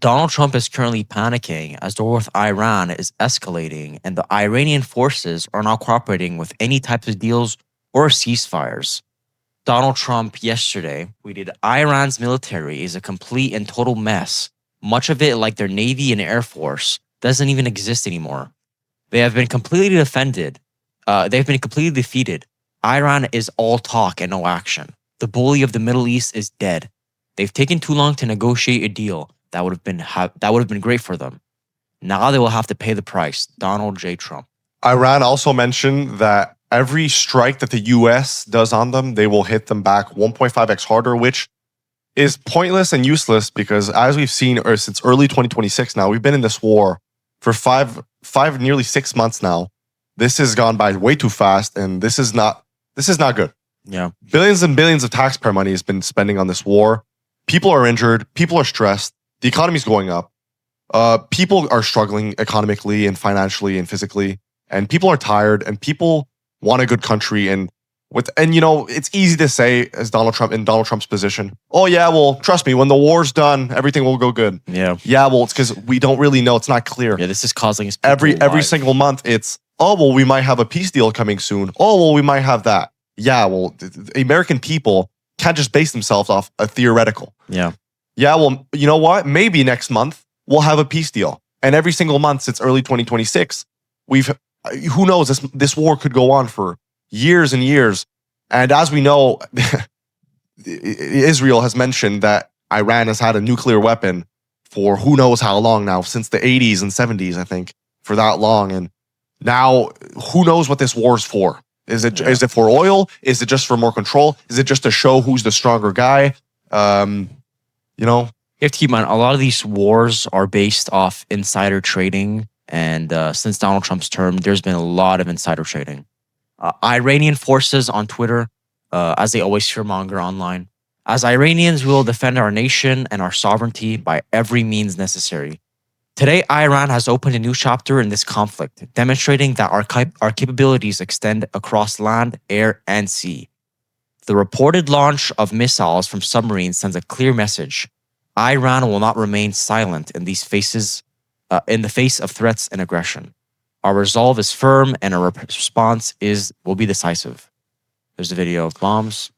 Donald Trump is currently panicking as the war with Iran is escalating, and the Iranian forces are not cooperating with any types of deals or ceasefires. Donald Trump yesterday tweeted, Iran's military is a complete and total mess. Much of it, like their Navy and Air Force, doesn't even exist anymore. They have been completely defeated. Iran is all talk and no action. The bully of the Middle East is dead. They've taken too long to negotiate a deal that would have been great for them. Now they will have to pay the price. Donald J. Trump. Iran also mentioned that every strike that the U.S. does on them, they will hit them back 1.5x harder, which is pointless and useless because, as we've seen since early 2026 now, we've been in this war for nearly 6 months now. This has gone by way too fast, and this is not good. Yeah. Billions and billions of taxpayer money has been spending on this war. People are injured. People are stressed. The economy's going up. People are struggling economically and financially and physically, and people are tired, and people want a good country. And it's easy to say as Donald Trump in Donald Trump's position, oh yeah, well, trust me, when the war's done, everything will go good. Yeah. Yeah, well, it's because we don't really know. It's not clear. Yeah, this is causing us every single month. It's, oh, well, we might have a peace deal coming soon. Oh, well, we might have that. Yeah, well, the American people can't just base themselves off a theoretical. Yeah. Yeah, well, you know what? Maybe next month we'll have a peace deal. And every single month since early 2026, who knows, this war could go on for years and years. And as we know, Israel has mentioned that Iran has had a nuclear weapon for who knows how long now, since the 80s and 70s, I think, for that long. And now who knows what this war is for? Is it for oil? Is it just for more control? Is it just to show who's the stronger guy? You have to keep in mind, a lot of these wars are based off insider trading. And since Donald Trump's term, there's been a lot of insider trading. Iranian forces on Twitter, as they always fearmonger online. As Iranians, we will defend our nation and our sovereignty by every means necessary. Today, Iran has opened a new chapter in this conflict, demonstrating that our capabilities extend across land, air, and sea. The reported launch of missiles from submarines sends a clear message. Iran will not remain silent in the face of threats and aggression. Our resolve is firm, and our response will be decisive. There's a video of bombs.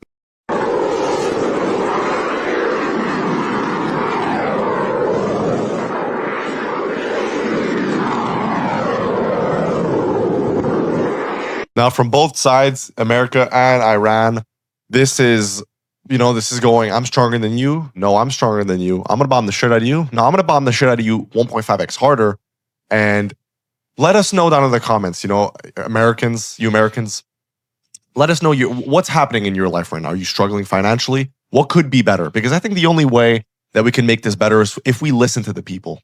Now, from both sides, America and Iran, this is going, I'm stronger than you. No, I'm stronger than you. I'm going to bomb the shit out of you. No, I'm going to bomb the shit out of you 1.5x harder. And let us know down in the comments, Americans, let us know what's happening in your life right now. Are you struggling financially? What could be better? Because I think the only way that we can make this better is if we listen to the people.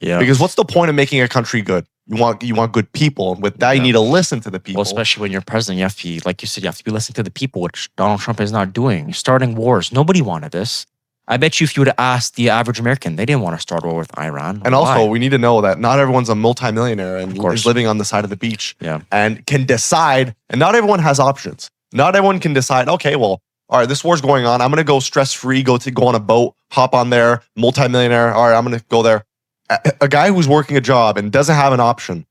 Yeah. Because what's the point of making a country good? You want good people. And with that, you need to listen to the people. Well, especially when you're president, you have to be, like you said, you have to be listening to the people, which Donald Trump is not doing. Starting wars. Nobody wanted this. I bet you if you would have asked the average American, they didn't want to start a war with Iran. And also, we need to know that not everyone's a multimillionaire and is living on the side of the beach. Yeah. And can decide, and not everyone has options. Not everyone can decide, okay, well, all right, this war's going on. I'm going to go stress-free, go on a boat, hop on there, multimillionaire. All right, I'm going to go there. A guy who's working a job and doesn't have an option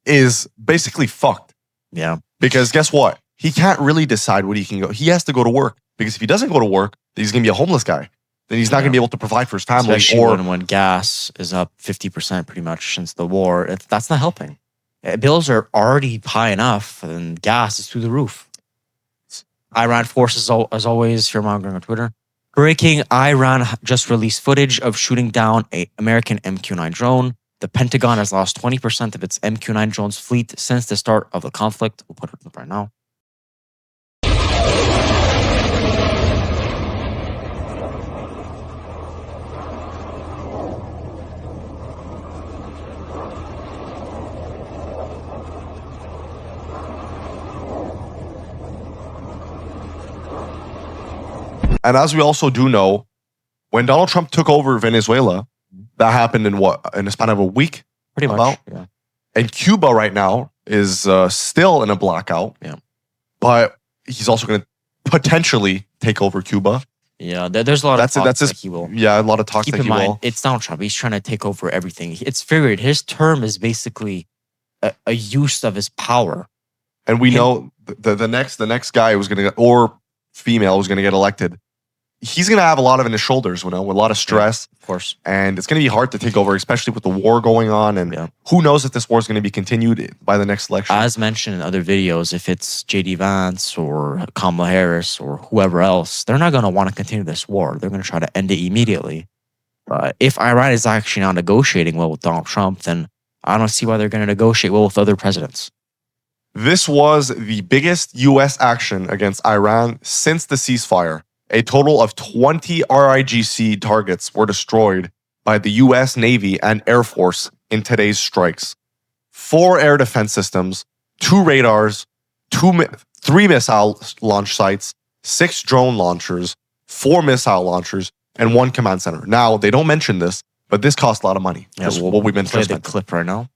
is basically fucked. Yeah. Because guess what? He can't really decide what he can go. He has to go to work. Because if he doesn't go to work, then he's going to be a homeless guy. Then he's not going to be able to provide for his family. Especially when gas is up 50% pretty much since the war. That's not helping. Bills are already high enough and gas is through the roof. Iran forces, as always, fearmongering on Twitter. Breaking, Iran just released footage of shooting down an American MQ-9 drone. The Pentagon has lost 20% of its MQ-9 drones fleet since the start of the conflict. We'll put it up right now. And as we also do know, when Donald Trump took over Venezuela, that happened in a span of a week? Pretty much, yeah. And Cuba right now is still in a blackout. Yeah. But he's also going to potentially take over Cuba. Yeah, there's a lot of talk that he will. Yeah, a lot of talk Keep that in he mind, will. it's Donald Trump. He's trying to take over everything. It's figured his term is basically a use of his power. And we know the next guy who's gonna get, or female who's gonna get elected, he's gonna have a lot of in his shoulders, with a lot of stress. Of course. And it's gonna be hard to take over, especially with the war going on. And who knows if this war is gonna be continued by the next election. As mentioned in other videos, if it's JD Vance or Kamala Harris or whoever else, they're not gonna want to continue this war. They're gonna try to end it immediately. But if Iran is actually not negotiating well with Donald Trump, then I don't see why they're gonna negotiate well with other presidents. This was the biggest U.S. action against Iran since the ceasefire. A total of 20 RIGC targets were destroyed by the U.S. Navy and Air Force in today's strikes. 4 air defense systems, 2 radars, 3 missile launch sites, 6 drone launchers, 4 missile launchers, and 1 command center. Now, they don't mention this, but this costs a lot of money. Yeah, what we've been play the clip right now.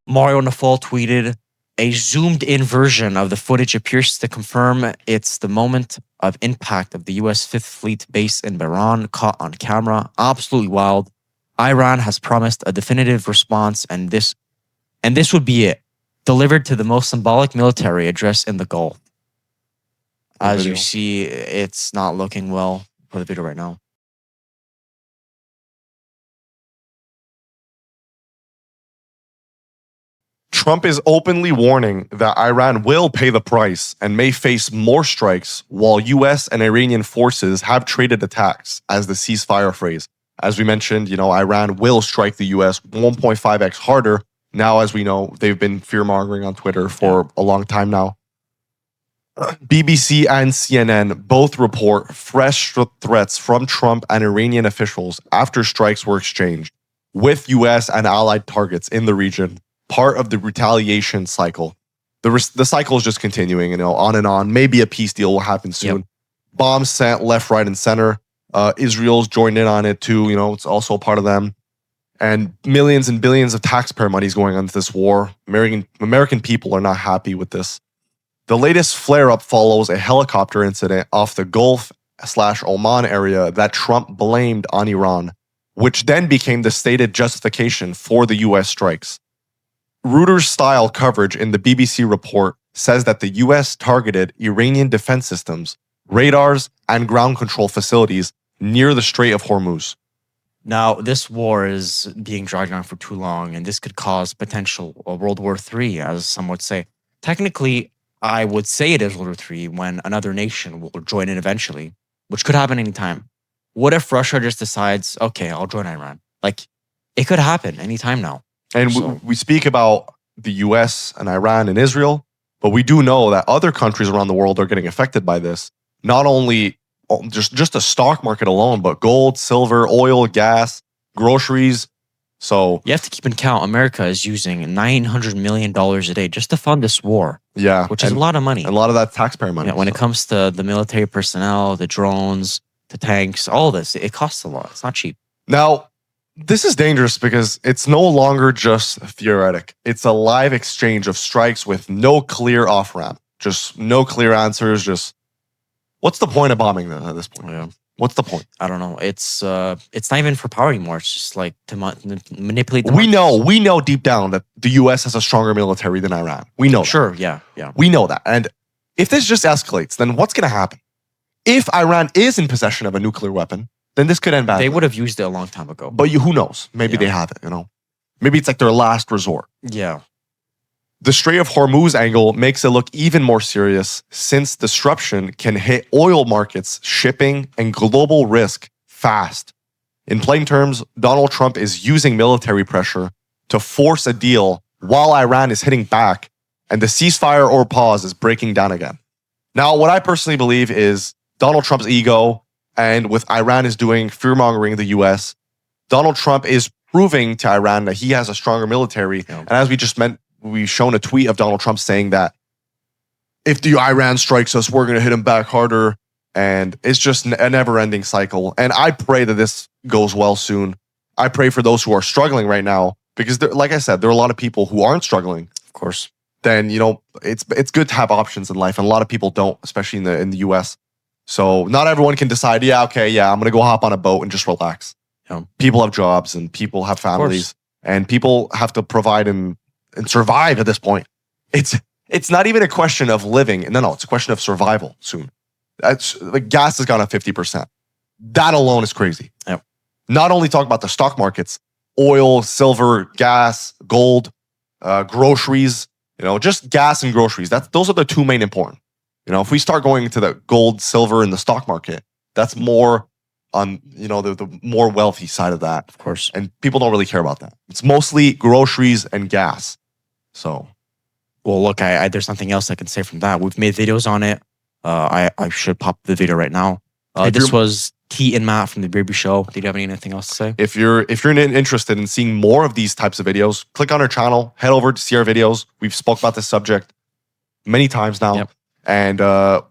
Mario Nafal tweeted, a zoomed-in version of the footage appears to confirm it's the moment of impact of the U.S. Fifth Fleet base in Bahrain caught on camera. Absolutely wild. Iran has promised a definitive response, and this would be it. Delivered to the most symbolic military address in the Gulf. As you see, it's not looking well. For the video right now. Trump is openly warning that Iran will pay the price and may face more strikes, while US and Iranian forces have traded attacks as the ceasefire phrase. As we mentioned, Iran will strike the US 1.5x harder. Now, as we know, they've been fear-mongering on Twitter for a long time now. BBC and CNN both report fresh threats from Trump and Iranian officials after strikes were exchanged with US and allied targets in the region, part of the retaliation cycle. The cycle is just continuing, on and on. Maybe a peace deal will happen soon. Yep. Bombs sent left, right, and center. Israel's joined in on it too. It's also part of them. And millions and billions of taxpayer money is going into this war. American people are not happy with this. The latest flare-up follows a helicopter incident off the Gulf/Oman area that Trump blamed on Iran, which then became the stated justification for the US strikes. Reuters-style coverage in the BBC report says that the US targeted Iranian defense systems, radars, and ground control facilities near the Strait of Hormuz. Now, this war is being dragged on for too long, and this could cause potential World War III, as some would say. Technically, I would say it is World War III when another nation will join in eventually, which could happen anytime. What if Russia just decides, okay, I'll join Iran? It could happen anytime now. And we speak about the US and Iran and Israel, but we do know that other countries around the world are getting affected by this. Not only just the stock market alone, but gold, silver, oil, gas, groceries. So you have to keep in count, America is using $900 million a day just to fund this war. Yeah. Which is a lot of money. And a lot of that taxpayer money. Yeah, when it comes to the military personnel, the drones, the tanks, all this, it costs a lot. It's not cheap. Now, this is dangerous because it's no longer just theoretic. It's a live exchange of strikes with no clear off-ramp. Just no clear answers. Just what's the point of bombing them at this point? Yeah. What's the point? I don't know. It's not even for power anymore. It's just like to manipulate the We know deep down that the US has a stronger military than Iran. We know Sure, that. Yeah. We know that. And if this just escalates, then what's going to happen? If Iran is in possession of a nuclear weapon, then this could end badly. They would have used it a long time ago. But who knows? Maybe they have it, Maybe it's like their last resort. Yeah. The Strait of Hormuz angle makes it look even more serious since disruption can hit oil markets, shipping, and global risk fast. In plain terms, Donald Trump is using military pressure to force a deal while Iran is hitting back and the ceasefire or pause is breaking down again. Now, what I personally believe is Donald Trump's ego, and with Iran is doing fear-mongering the US, Donald Trump is proving to Iran that he has a stronger military. Yeah. And as we just we've shown a tweet of Donald Trump saying that if the Iran strikes us, we're going to hit them back harder. And it's just a never-ending cycle. And I pray that this goes well soon. I pray for those who are struggling right now, because like I said, there are a lot of people who aren't struggling. Of course. Then, it's good to have options in life, and a lot of people don't, especially in the US. So not everyone can decide, I'm going to go hop on a boat and just relax. Yeah. People have jobs and people have families, and people have to provide and survive at this point. It's not even a question of living. No, it's a question of survival soon. That's like gas has gone up 50%. That alone is crazy. Yep. Not only talk about the stock markets, oil, silver, gas, gold, groceries, just gas and groceries. Those are the two main important. If we start going into the gold, silver, and the stock market, that's more on, the more wealthy side of that. Of course. And people don't really care about that. It's mostly groceries and gas. So. Well, look, there's nothing else I can say from that. We've made videos on it. I should pop the video right now. This was T and Matt from The Berube Show. Did you have anything else to say? If you're interested in seeing more of these types of videos, click on our channel, head over to see our videos. We've spoke about this subject many times now. Yep. And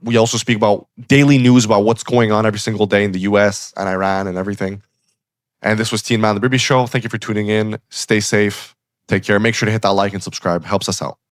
we also speak about daily news about what's going on every single day in the US and Iran and everything. And this was T and Matt on The Berube Show. Thank you for tuning in. Stay safe. Take care. Make sure to hit that like and subscribe. Helps us out.